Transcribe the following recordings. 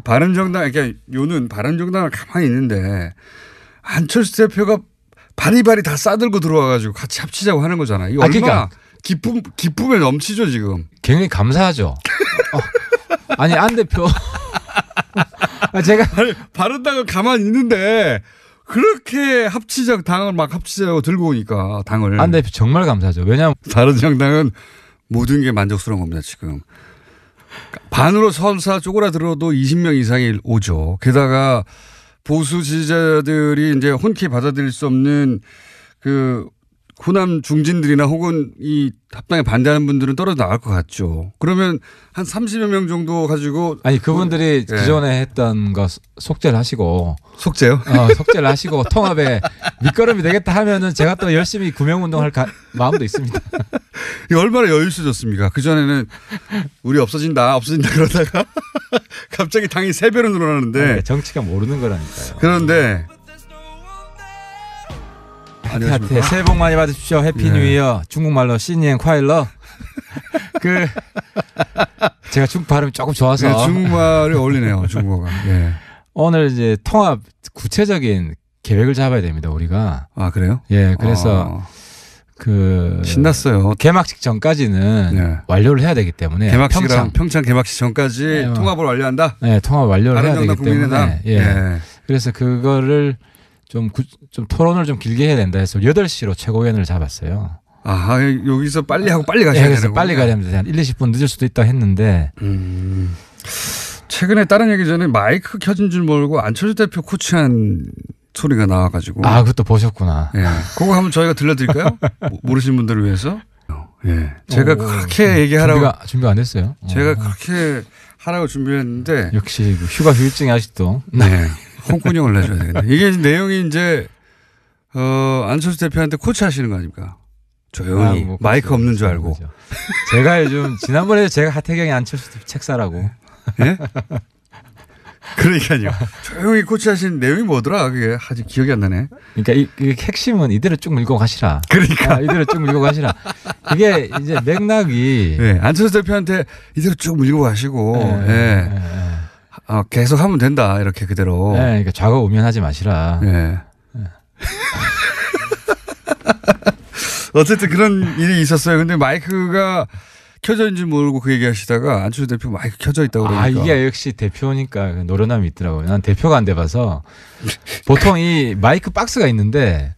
바른정당, 그러니까 요는 바른정당을 가만히 있는데 안철수 대표가 바리바리 다 싸들고 들어와가지고 같이 합치자고 하는 거잖아요. 이거 얼마나 그러니까 기쁨에 넘치죠 지금. 굉장히 감사하죠. 아니 안 대표. 제가 바른당을 가만히 있는데 그렇게 당을 막 합치자고 들고 오니까 당을. 안 대표 정말 감사하죠. 왜냐하면 바른정당은 모든 게 만족스러운 겁니다 지금. 반으로 설사 쪼그라들어도 20명 이상이 오죠. 게다가 보수 지지자들이 이제 흔쾌히 받아들일 수 없는 그 호남 중진들이나 혹은 이 합당에 반대하는 분들은 떨어져 나갈 것 같죠. 그러면 한 30여 명 정도 가지고. 아니 그분들이 기존에 했던 거 속죄를 하시고. 속죄요? 속죄를 하시고 통합에 밑거름이 되겠다 하면은 제가 또 열심히 구명운동할 마음도 있습니다. 얼마나 여유 있어졌습니까? 그전에는 우리 없어진다 그러다가 갑자기 당이 3배로 늘어나는데. 그러니까 정치가 모르는 거라니까요. 그런데. 안녕하십니까. 새해 복 많이 받으십시오. 해피 뉴 이어. 중국말로 신년 콰일러. 제가 중국 발음이 조금 좋아서. 네, 중국말이 어울리네요. 중국어가. 예. 오늘 이제 통합 구체적인 계획을 잡아야 됩니다. 우리가. 아 그래요? 예. 그래서 신났어요. 개막식 전까지는 완료를 해야 되기 때문에. 평창 개막식 전까지 통합을 완료한다? 네. 통합 완료를 해야 되기 때문에. 예. 그래서 그거를 좀 토론을 좀 길게 해야 된다 해서 8시로 최고위원을 잡았어요. 아, 여기서 빨리 하고 빨리 가셔야 되는 그래서 빨리 가야 됩니다. 한 1, 20분 늦을 수도 있다 했는데. 최근에 다른 얘기 전에 마이크 켜진 줄 모르고 안철수 대표 코치한 소리가 나와가지고. 아, 그것도 보셨구나. 예. 그거 한번 저희가 들려드릴까요? 모르시는 분들을 위해서. 예. 제가 그렇게 얘기하라고. 준비 안 했어요? 제가 그렇게 하라고 준비했는데. 역시 휴가 휴일증이 아직도. 네. 홍군형을 내줘야 되겠네. 이게 내용이 이제, 안철수 대표한테 코치하시는 거 아닙니까? 조용히. 마이크 없는 줄 알고. 거죠. 제가 요즘, 지난번에 제가 하태경이 안철수 대표 책 사라고. 예? 그러니까요. 조용히 코치하신 내용이 뭐더라? 그게 아직 기억이 안 나네. 그러니까 이 핵심은 이대로 쭉 밀고 가시라. 그러니까. 이대로 쭉 밀고 가시라. 그게 이제 맥락이. 네. 안철수 대표한테 이대로 쭉 밀고 가시고. 계속 하면 된다. 이렇게 그대로. 네. 그러니까 좌고우면하지 마시라. 네. 어쨌든 그런 일이 있었어요. 근데 마이크가 켜져 있는지 모르고 그 얘기 하시다가 안철수 대표 마이크 켜져 있다고 그러니까. 이게 역시 대표니까 노련함이 있더라고요. 난 대표가 안 돼봐서 보통 이 마이크 박스가 있는데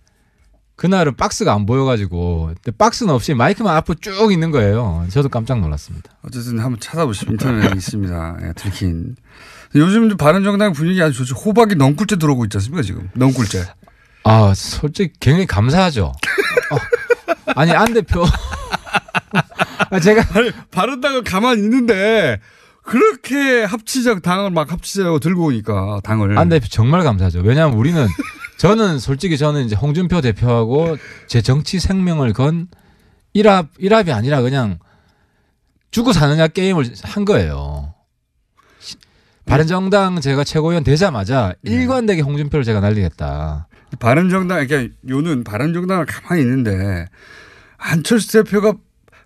그날은 박스가 안 보여가지고 박스는 없이 마이크만 앞으로 쭉 있는 거예요. 저도 깜짝 놀랐습니다. 어쨌든 한번 찾아보시면 인터넷에 있습니다. 들킨. 요즘 바른정당 분위기 아주 좋죠. 호박이 넝쿨째 들어오고 있지 않습니까 지금. 넝쿨째. 솔직히 굉장히 감사하죠. 아니 안 대표. 제가 바른당을 가만히 있는데 그렇게 당을 막 합치자고 들고 오니까 당을. 안 대표 정말 감사하죠. 왜냐하면 저는 솔직히 이제 홍준표 대표하고 제 정치 생명을 건 일합이 아니라 그냥 죽고 사느냐 게임을 한 거예요. 바른정당 제가 최고위원 되자마자 일관되게 홍준표를 제가 날리겠다. 바른정당, 그러니까 요는 바른정당을 가만히 있는데 안철수 대표가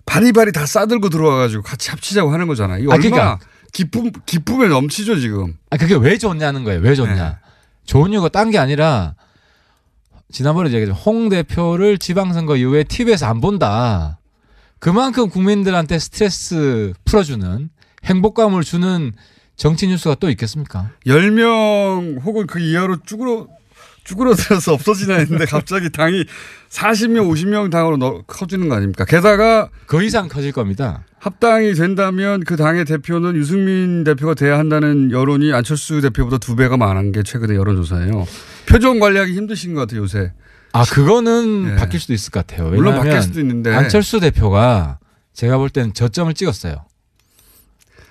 바리바리 다 싸들고 들어와가지고 같이 합치자고 하는 거잖아요. 이거 얼마나 그러니까 기쁨에 넘치죠 지금. 그게 왜 좋냐는 거예요. 왜 좋냐. 네. 좋은 이유가 딴 게 아니라 지난번에 얘기했죠. 홍 대표를 지방선거 이후에 TV에서 안 본다. 그만큼 국민들한테 스트레스 풀어주는 행복감을 주는 정치 뉴스가 또 있겠습니까? 10명 혹은 그 이하로 쭈그러들어서 없어지나 했는데 갑자기 당이 40명, 50명 당으로 커지는 거 아닙니까? 게다가 그 이상 커질 겁니다. 합당이 된다면 그 당의 대표는 유승민 대표가 돼야 한다는 여론이 안철수 대표보다 2배가 많은 게 최근의 여론조사예요. 표정 관리하기 힘드신 것 같아요, 요새. 그거는 바뀔 수도 있을 것 같아요. 물론 바뀔 수도 있는데. 안철수 대표가 제가 볼 때는 저점을 찍었어요.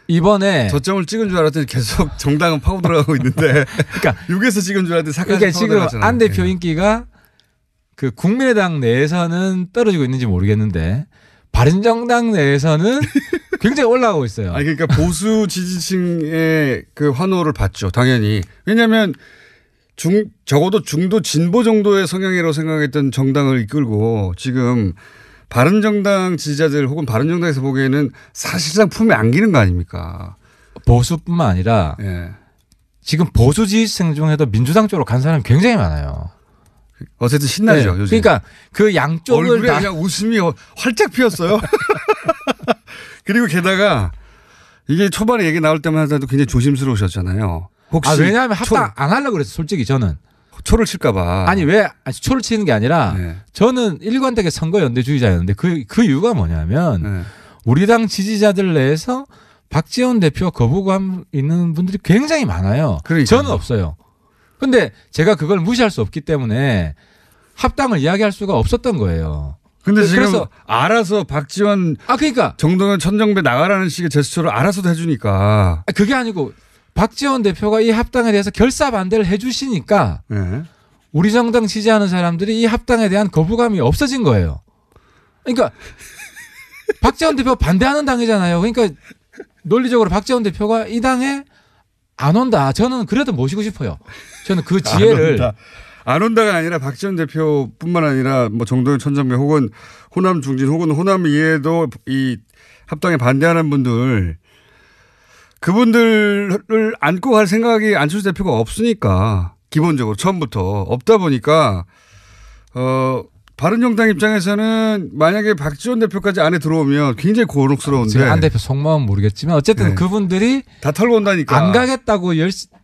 이번에 저점을 찍은 줄 알았더니 계속 정당은 파고 들어가고 있는데 그러니까 6에서 찍은 줄 알았더니 그러니까 지금 안 대표 인기가 그 국민의당 내에서는 떨어지고 있는지 모르겠는데 바른정당 내에서는 굉장히 올라가고 있어요. 그러니까 보수 지지층의 그 환호를 받죠. 당연히. 왜냐하면 적어도 중도 진보 정도의 성향이라고 생각했던 정당을 이끌고 지금 바른정당 지지자들 혹은 바른정당에서 보기에는 사실상 품에 안기는 거 아닙니까? 보수뿐만 아니라 지금 보수 지지층 중에도 민주당 쪽으로 간 사람이 굉장히 많아요. 어쨌든 신나죠. 네. 요즘. 그러니까 그 양쪽을 얼굴에 다 그냥 웃음이 활짝 피었어요. 그리고 게다가 이게 초반에 얘기 나올 때마다도 굉장히 조심스러우셨잖아요. 혹시 왜냐하면 합당 안 하려고 그랬어요. 솔직히 저는. 초를 칠까 봐. 아니 초를 치는 게 아니라 네. 저는 일관되게 선거연대주의자였는데 그 이유가 뭐냐면 네. 우리 당 지지자들 내에서 박지원 대표 거부감 있는 분들이 굉장히 많아요. 그러니까요. 저는 없어요. 근데 제가 그걸 무시할 수 없기 때문에 합당을 이야기할 수가 없었던 거예요. 근데 지금 그래서 알아서 박지원 그러니까 정동현 천정배 나가라는 식의 제스처를 알아서도 해주니까. 그게 아니고 박지원 대표가 이 합당에 대해서 결사 반대를 해 주시니까 네. 우리 정당 지지하는 사람들이 이 합당에 대한 거부감이 없어진 거예요. 그러니까 박지원 대표 반대하는 당이잖아요. 그러니까 논리적으로 박지원 대표가 이 당에 안 온다. 저는 그래도 모시고 싶어요. 저는 그 지혜를 안 온다가 아니라 박지원 대표뿐만 아니라 뭐 정동현 천정배 혹은 호남 중진 혹은 호남 이외에도 이 합당에 반대하는 분들 그분들을 안고 갈 생각이 안철수 대표가 없으니까 기본적으로 처음부터 없다 보니까 바른정당 입장에서는 만약에 박지원 대표까지 안에 들어오면 굉장히 곤혹스러운데 지금 안 대표 속마음은 모르겠지만 어쨌든 네. 그분들이 다 털고 온다니까 안 가겠다고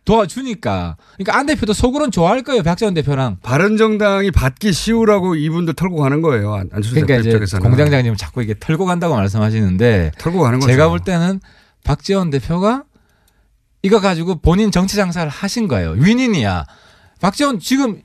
도와주니까 그러니까 안 대표도 속으로는 좋아할 거예요. 박지원 대표랑. 바른정당이 받기 쉬우라고 이분들 털고 가는 거예요. 안철수 그러니까 대표 이제 입장에서는. 공장장님 자꾸 이게 털고 간다고 말씀하시는데 털고 가는 거죠. 제가 볼 때는 박지원 대표가 이거 가지고 본인 정치 장사를 하신 거예요. 윈윈이야. 박지원 지금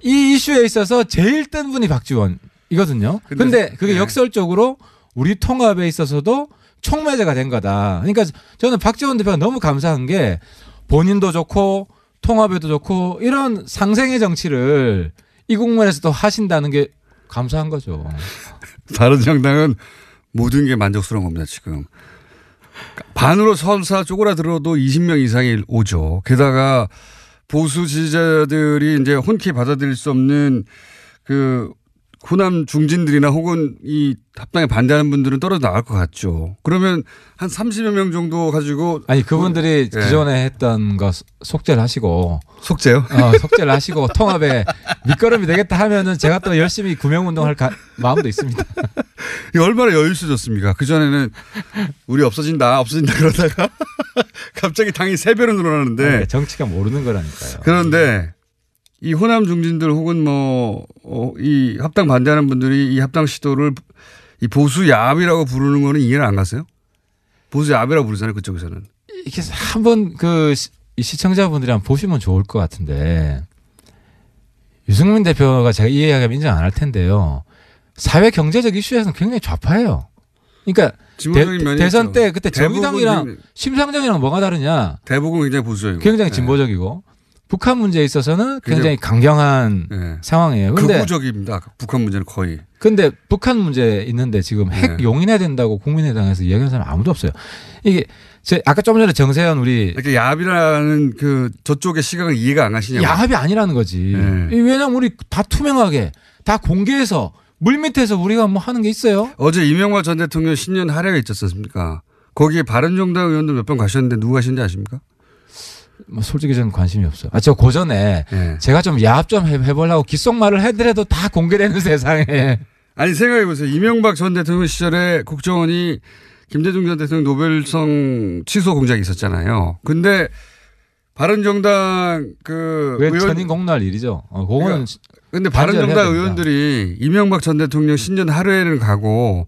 이 이슈에 있어서 제일 뜬 분이 박지원이거든요. 근데 그게 네. 역설적으로 우리 통합에 있어서도 촉매제가 된 거다. 그러니까 저는 박지원 대표가 너무 감사한 게 본인도 좋고 통합에도 좋고 이런 상생의 정치를 이 국면에서도 하신다는 게 감사한 거죠. 바른정당은 모든 게 만족스러운 겁니다. 지금. 반으로 설사 쪼그라들어도 20명 이상이 오죠. 게다가 보수 지지자들이 이제 흔쾌히 받아들일 수 없는 그 호남 중진들이나 혹은 이 합당에 반대하는 분들은 떨어져 나갈 것 같죠. 그러면 한 30여 명 정도 가지고. 아니 그분들이 네. 기존에 했던 거 속죄를 하시고 속죄요? 속죄를 하시고 통합에 밑거름이 되겠다 하면은 제가 또 열심히 구명운동할 마음도 있습니다. 이 얼마나 여유 있어졌습니까? 그전에는 우리 없어진다 그러다가 갑자기 당이 3배로 늘어나는데. 그러니까 정치가 모르는 거라니까요. 그런데 이 호남 중진들 혹은 이 합당 반대하는 분들이 이 합당 시도를 이 보수 야합이라고 부르는 거는 이해를 안 갔어요? 보수 야합이라고 부르잖아요. 그쪽에서는. 이렇게 한번 이 시청자분들이 한번 보시면 좋을 것 같은데 유승민 대표가 제가 이 이야기하면 인정 안 할 텐데요. 사회 경제적 이슈에서는 굉장히 좌파예요. 그러니까 진보적인 면이 대선 있죠. 때 그때 정의당이랑 심상정이랑 뭐가 다르냐. 대부분 굉장히 보수적이고. 굉장히 네. 진보적이고 북한 문제에 있어서는 굉장히 강경한 네. 상황이에요. 근데 극우적입니다. 북한 문제는 거의. 근데 북한 문제 있는데 지금 핵 네. 용인해야 된다고 국민의당에서 이야기하는 사람 아무도 없어요. 이게 아까 좀 전에 정세현 우리 이렇게 야합이라는 그 저쪽의 시각을 이해가 안 가시냐고. 야합이 아니라는 거지. 네. 왜냐하면 우리 다 투명하게 다 공개해서 물밑에서 우리가 뭐 하는 게 있어요. 어제 이명박 전 대통령 신년 할애가 있지 않습니까? 거기에 바른정당 의원들 몇 번 가셨는데 누구 가셨는지 아십니까? 뭐 솔직히 저는 관심이 없어요. 저 고전에 네. 제가 좀 야합 좀 해보려고 귓속말을 해더라도 다 공개되는 세상에. 아니 생각해 보세요. 이명박 전 대통령 시절에 국정원이 김대중 전 대통령 노벨상 취소 공작이 있었잖아요. 근데 바른정당 그 왜 의원 천인 공날 일이죠. 그거는 근데 반대를 해야 바른정당 됩니다. 의원들이 이명박 전 대통령 신년 할애를 가고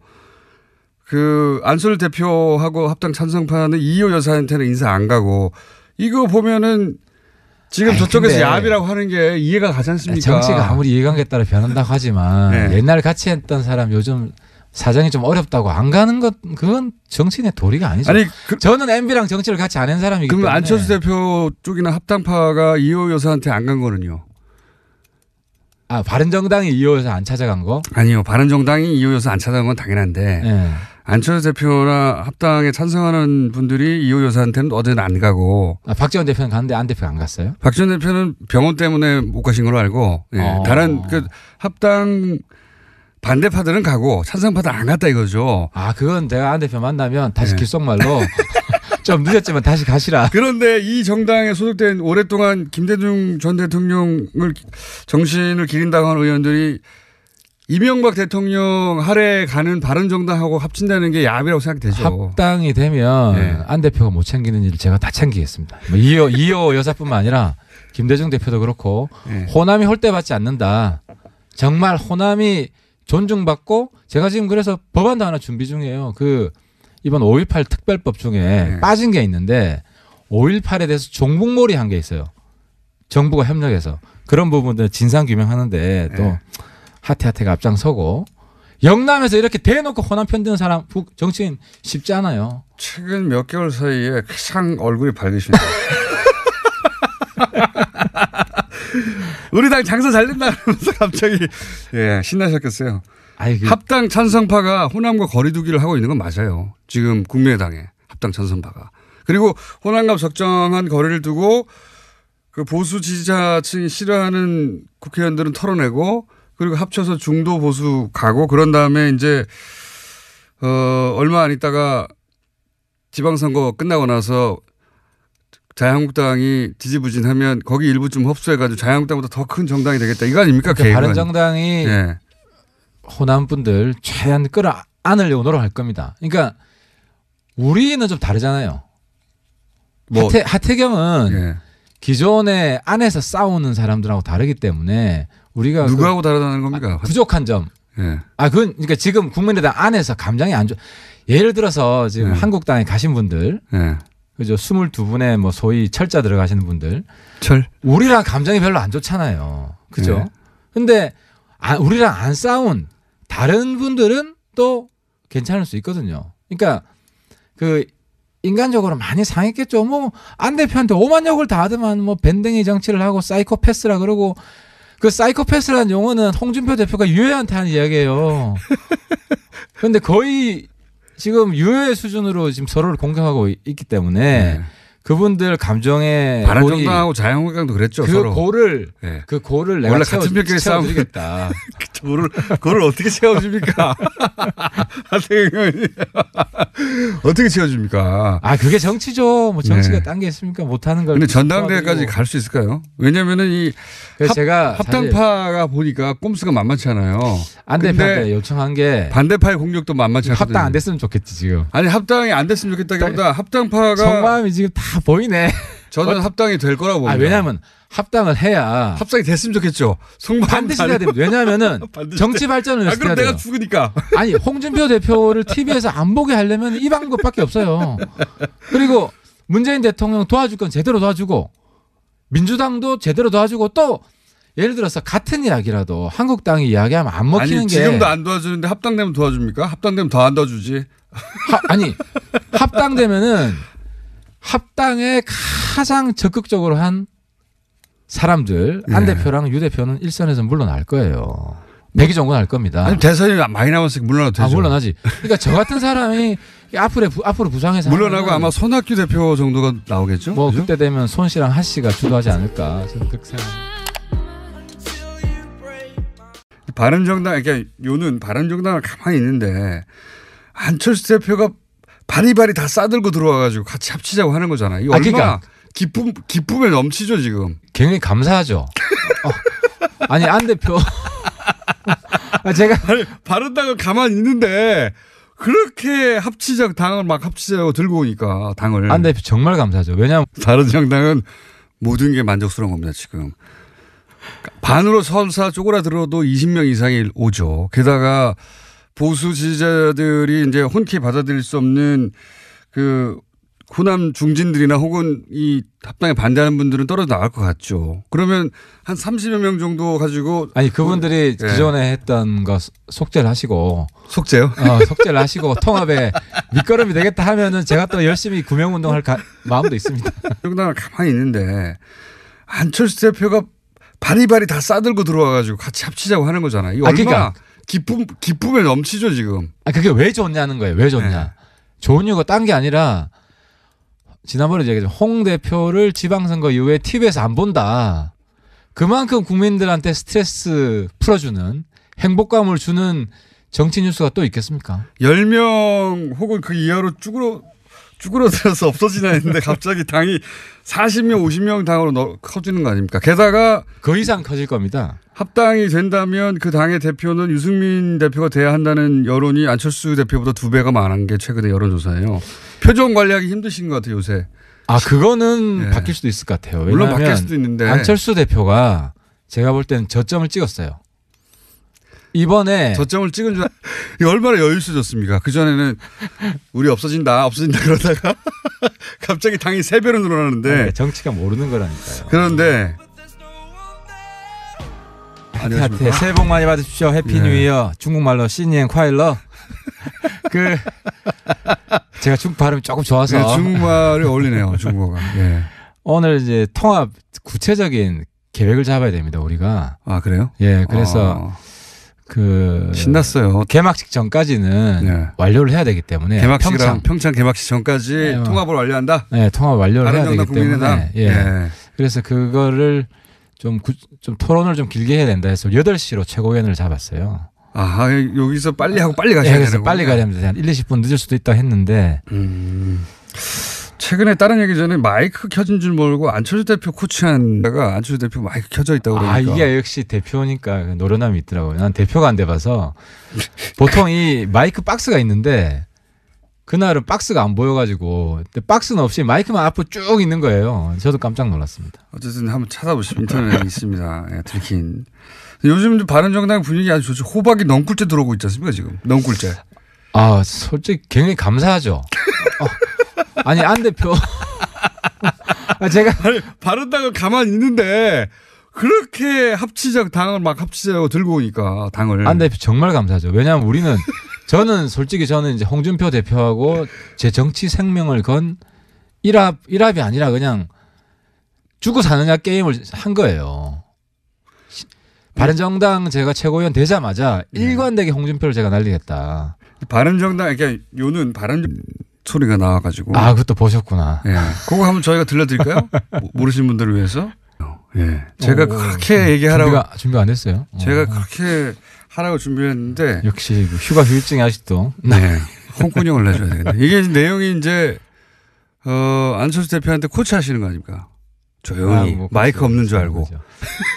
그 안철 대표하고 합당 찬성파는 이호 여사한테는 인사 안 가고 이거 보면은 지금 아니, 저쪽에서 근데 야합이라고 하는 게 이해가 가지 않습니까? 정치가 아무리 이해관계에 따라 변한다고 하지만 네. 옛날 같이 했던 사람 요즘 사정이 좀 어렵다고 안 가는 것 그건 정치인의 도리가 아니죠. 아니 저는 MB랑 정치를 같이 안 한 사람이기 그럼 때문에. 안철수 대표 쪽이나 합당파가 이호 여사한테 안 간 거는요? 바른정당이 이호에서 안 찾아간 거? 아니요. 바른정당이 이호 여사 안 찾아간 건 당연한데 네. 안철수 대표나 합당에 찬성하는 분들이 이호 여사한테는 어제는 안 가고 박지원 대표는 갔는데 안 대표가 안 갔어요? 박지원 대표는 병원 때문에 못 가신 걸로 알고 다른 그 합당 반대파들은 가고 찬성파들 안 갔다 이거죠. 그건 제가 안 대표 만나면 다시 네. 귓속말로 좀 늦었지만 다시 가시라. 그런데 이 정당에 소속된 오랫동안 김대중 전 대통령을 정신을 기린다고 하는 의원들이 이명박 대통령 하래 가는 바른정당하고 합친다는 게 야비라고 생각되죠. 합당이 되면 네. 안 대표가 못 챙기는 일을 제가 다 챙기겠습니다. 뭐 이호 여사뿐만 아니라 김대중 대표도 그렇고 네. 호남이 홀대받지 않는다. 정말 호남이 존중받고 제가 지금 그래서 법안도 하나 준비 중이에요. 그 이번 5.18 특별법 중에 네. 빠진 게 있는데 5.18에 대해서 종북몰이 한 게 있어요. 정부가 협력해서 그런 부분들 진상 규명하는데 또 네. 하태하태가 앞장서고 영남에서 이렇게 대놓고 호남 편드는 사람 정치인 쉽지 않아요. 최근 몇 개월 사이에 가장 얼굴이 밝으십니다. 우리 당 장사 잘 된다 그러면서 갑자기 예, 신나셨겠어요. 합당 찬성파가 호남과 거리두기를 하고 있는 건 맞아요. 지금 국민의당에 합당 찬성파가. 그리고 호남과 적정한 거리를 두고 그 보수 지지자층이 싫어하는 국회의원들은 털어내고 그리고 합쳐서 중도 보수 가고 그런 다음에 이제 얼마 안 있다가 지방선거 끝나고 나서 자유한국당이 지지부진하면 거기 일부 좀 흡수해가지고 자유한국당보다 더 큰 정당이 되겠다. 이거 아닙니까? 그러니까 바른정당이 예. 호남 분들 최대한 끌어안으려고 노력할 겁니다. 그러니까 우리는 좀 다르잖아요. 뭐, 하태경은 예. 기존에 안에서 싸우는 사람들하고 다르기 때문에 우리가 누구하고 다르다는 겁니까? 부족한 점. 예. 그건 그러니까 지금 국민의당 안에서 감정이 안 좋. 예를 들어서 지금 네. 한국당에 가신 분들, 예. 그죠? 22분의 뭐 소위 철자 들어가시는 분들, 우리랑 감정이 별로 안 좋잖아요. 그죠? 네. 근데 우리랑 안 싸운 다른 분들은 또 괜찮을 수 있거든요. 그러니까 그 인간적으로 많이 상했겠죠. 뭐 안 대표한테 오만 욕을 다 하더만 뭐 밴댕이 정치를 하고 사이코패스라 그러고 그 사이코패스라는 용어는 홍준표 대표가 유해한테 하는 이야기예요. 그런데 거의 지금 유해 수준으로 지금 서로를 공격하고 있기 때문에 네. 그분들 감정에 바른정당하고 자유한국당도 그랬죠. 그 서로. 고를 네. 그 고를 내가 원래 같은 편끼리 채워드리겠다. 그걸 어떻게 채워줍니까? 하태경 의원이 어떻게 채워줍니까? 그게 정치죠. 뭐 정치가 네. 딴 게 있습니까? 못하는 걸. 근데 전당대회까지 갈 수 있을까요? 왜냐면은 이 제가 합당파가 보니까 꼼수가 만만치 않아요. 안 대표한테 요청한 게 반대파의 공격도 만만치 않거든요. 합당 안 됐으면 좋겠지 지금. 아니 합당이 안 됐으면 좋겠다기보다 합당파가 속마음이 지금 다 보이네. 저는 합당이 될 거라고 봅니다. 왜냐하면 합당을 해야 합당이 됐으면 좋겠죠. 반드시 해야 됩니다. 왜냐하면은 정치 발전을 위해서 그럼 해야 내가 돼요. 죽으니까. 아니 홍준표 대표를 TV에서 안 보게 하려면 이 방법밖에 없어요. 그리고 문재인 대통령 도와줄 건 제대로 도와주고 민주당도 제대로 도와주고 또 예를 들어서 같은 이야기라도 한국당이 이야기하면 안 먹히는 아니, 게 지금도 안 도와주는데 합당되면 도와줍니까? 합당되면 더 안 도와주지. 합당되면은 합당에 가장 적극적으로 한 사람들 안 네. 대표랑 유 대표는 일선에서 물러날 거예요. 백의종군 할 겁니다. 아니 대선이 많이 남았으니까 물러나도 되죠. 물러나지. 그러니까 저 같은 사람이 앞으로 부상해서 물러나고 아마 손학규 대표 정도가 나오겠죠. 뭐 그죠? 그때 되면 손 씨랑 하 씨가 주도하지 않을까 저는 그렇게 생각합니다. 바른정당, 그러니까 요는 바른정당을 가만히 있는데 안철수 대표가 바리바리 다 싸들고 들어와가지고 같이 합치자고 하는 거잖아요. 이 얼마나 그러니까 기쁨에 넘치죠 지금. 굉장히 감사하죠. 아니 안 대표 제가 바른당은 가만히 있는데 그렇게 당을 막 합치자고 들고 오니까 당을. 안 대표 정말 감사하죠. 왜냐하면 바른정당은 모든 게 만족스러운 겁니다 지금. 반으로 설사 쪼그라들어도 20명 이상이 오죠. 게다가 보수 지지자들이 이제 흔쾌히 받아들일 수 없는 그 호남 중진들이나 혹은 이 합당에 반대하는 분들은 떨어져 나갈 것 같죠. 그러면 한 30여 명 정도 가지고. 아니 그분들이 네. 기존에 했던 거 속죄를 하시고. 속죄요? 속죄를 하시고 통합에 밑거름이 되겠다 하면은 제가 또 열심히 구명운동할 마음도 있습니다. 정당을 가만히 있는데 안철수 대표가 바리바리 다 싸들고 들어와가지고 같이 합치자고 하는 거잖아요. 이 얼마나 기쁨에 넘치죠 지금. 그게 왜 좋냐는 거예요. 왜 좋냐. 네. 좋은 이유가 딴 게 아니라 지난번에 얘기했죠. 홍 대표를 지방선거 이후에 TV에서 안 본다. 그만큼 국민들한테 스트레스 풀어주는 행복감을 주는 정치 뉴스가 또 있겠습니까? 10명 혹은 그 이하로 쭈그러들어서 없어지나 했는데 갑자기 당이 40명, 50명 당으로 커지는 거 아닙니까? 게다가 그 이상 커질 겁니다. 합당이 된다면 그 당의 대표는 유승민 대표가 돼야 한다는 여론이 안철수 대표보다 2배가 많은 게 최근의 여론조사예요. 표정 관리하기 힘드신 것 같아요, 요새. 아, 그거는 네. 바뀔 수도 있을 것 같아요. 물론 왜냐하면 바뀔 수도 있는데. 안철수 대표가 제가 볼 때는 저점을 찍었어요. 이번에 저점을 찍은 줄 이게 얼마나 여유 있어졌습니까? 그전에는 우리 없어진다 그러다가 갑자기 당이 3배로 늘어나는데 정치가 모르는 거라니까요. 그런데 하태 새해 복 많이 받으십시오. 해피 예. 뉴 이어. 중국말로 신년 콰일러. 그 제가 중국 발음이 조금 좋아서 네, 중국말이 어울리네요. 중국어가. 예. 오늘 이제 통합 구체적인 계획을 잡아야 됩니다. 우리가. 아 그래요? 예, 그래서 그 신났어요. 개막식 전까지는 네. 완료를 해야 되기 때문에 개막식이랑 평창 개막식 전까지 네, 통합을 완료한다. 네, 통합 완료를 해야 되기 국민의당. 때문에 예. 그래서 그거를 좀 토론을 좀 길게 해야 된다 해서 8시로 최고위원을 잡았어요. 아 여기서 빨리 하고 빨리 가셔야 예, 그래서 되는 빨리 가야 됩니다. 한 1, 20분 늦을 수도 있다 했는데 최근에 다른 얘기 전에 마이크 켜진 줄 모르고 안철수 대표 코치한 데가 안철수 대표 마이크 켜져 있다고 그러니까. 아, 이게 역시 대표니까 노련함이 있더라고요. 난 대표가 안 돼봐서 보통 이 마이크 박스가 있는데 그날은 박스가 안 보여가지고 근데 박스는 없이 마이크만 앞으로 쭉 있는 거예요. 저도 깜짝 놀랐습니다. 어쨌든 한번 찾아보시면 인터넷에 있습니다. 예, 들킨. 요즘 바른정당 분위기 아주 좋죠. 호박이 넝굴째 들어오고 있지 않습니까 지금. 넝굴째. 아, 솔직히 굉장히 감사하죠. 아니 안 대표 제가 바른당은 가만히 있는데 그렇게 합치적 당을 막 합치자고 들고 오니까 당을. 안 대표 정말 감사하죠. 왜냐하면 우리는 솔직히 저는 이제 홍준표 대표하고 제 정치 생명을 건 일합이 아니라 그냥 죽고 사느냐 게임을 한 거예요. 바른정당 제가 최고위원 되자마자 일관되게 홍준표를 제가 날리겠다. 바른정당 그러니까 요는 바른 소리가 나와가지고. 아, 그것도 보셨구나. 예. 그거 한번 저희가 들려드릴까요? 모르시는 분들을 위해서. 예. 제가 그렇게 얘기하라고. 준비 안 됐어요. 제가 그렇게 하라고 준비했는데. 역시 휴가 휴일증이 아직도. 네. 홍군형을 내줘야 되겠네. 이게 내용이 이제, 안철수 대표한테 코치하시는 거 아닙니까? 조용히. 마이크 없는 줄 알고. 거죠.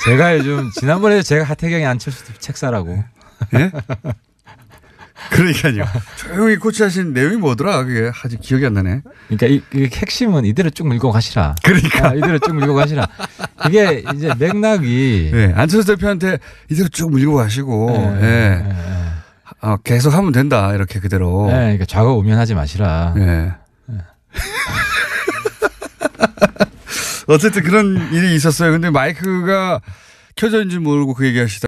제가 요즘, 지난번에 제가 하태경이 안철수 대표 책 사라고. 예? 그러니까요. 조용히 코치하신 내용이 뭐더라? 그게 아직 기억이 안 나네. 그러니까 이 핵심은 이대로 쭉 밀고 가시라. 그러니까. 이대로 쭉 밀고 가시라. 이게 이제 맥락이. 네. 안철수 대표한테 이대로 쭉 밀고 가시고. 예. 계속 하면 된다. 이렇게 그대로. 네, 그러니까 좌고우면하지 마시라. 예. 어쨌든 그런 일이 있었어요. 근데 마이크가 켜져 있는지 모르고 그 얘기 하시다.